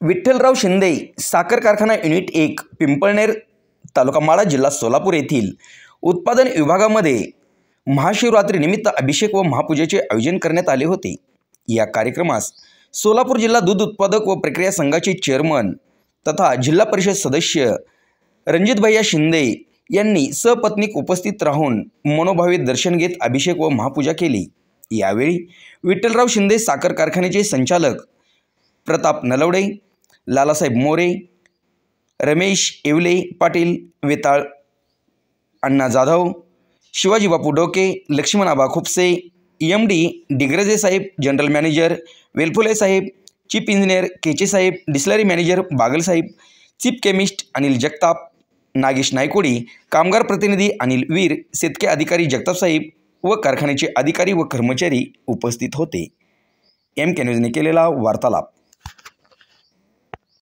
विठ्ठलराव शिंदे साखर कारखाना युनिट 1 पिंपळनेर तालुका माढा जिल्हा सोलापूर येथील उत्पादन विभागामध्ये महाशिवरात्रीनिमित्त अभिषेक व महापूजेचे आयोजन करण्यात आले होते। या कार्यक्रमास सोलापूर जिल्हा दूध उत्पादक व प्रक्रिया संघाचे चेअरमन तथा जिल्हा परिषद सदस्य रणजितभैया शिंदे यांनी सपत्नीक उपस्थित राहून मनोभावे दर्शन घेत अभिषेक व महापूजा केली। यावेळी विठ्ठलराव शिंदे साखर कारखान्याचे संचालक प्रताप नलवडे, लालासाहेब मोरे, रमेश येवले पाटील, वेताळ अण्णा जाधव, शिवाजी बापू डोके, लक्ष्मण आबा खुपसे, MD डिग्रजे साहेब, जनरल मॅनेजर वेलफुले साहेब, चीफ इंजिनियर केचे साहेब, डिस्लरी मॅनेजर बागल साहेब, चीफ केमिस्ट अनिल जगताप, नागेश नायकोडी, कामगार प्रतिनिधी अनिल वीर, शेतके अधिकारी जगताप साहेब व कारखान्याचे अधिकारी व कर्मचारी उपस्थित होते। MK न्यूजने केलेला वार्तालाप।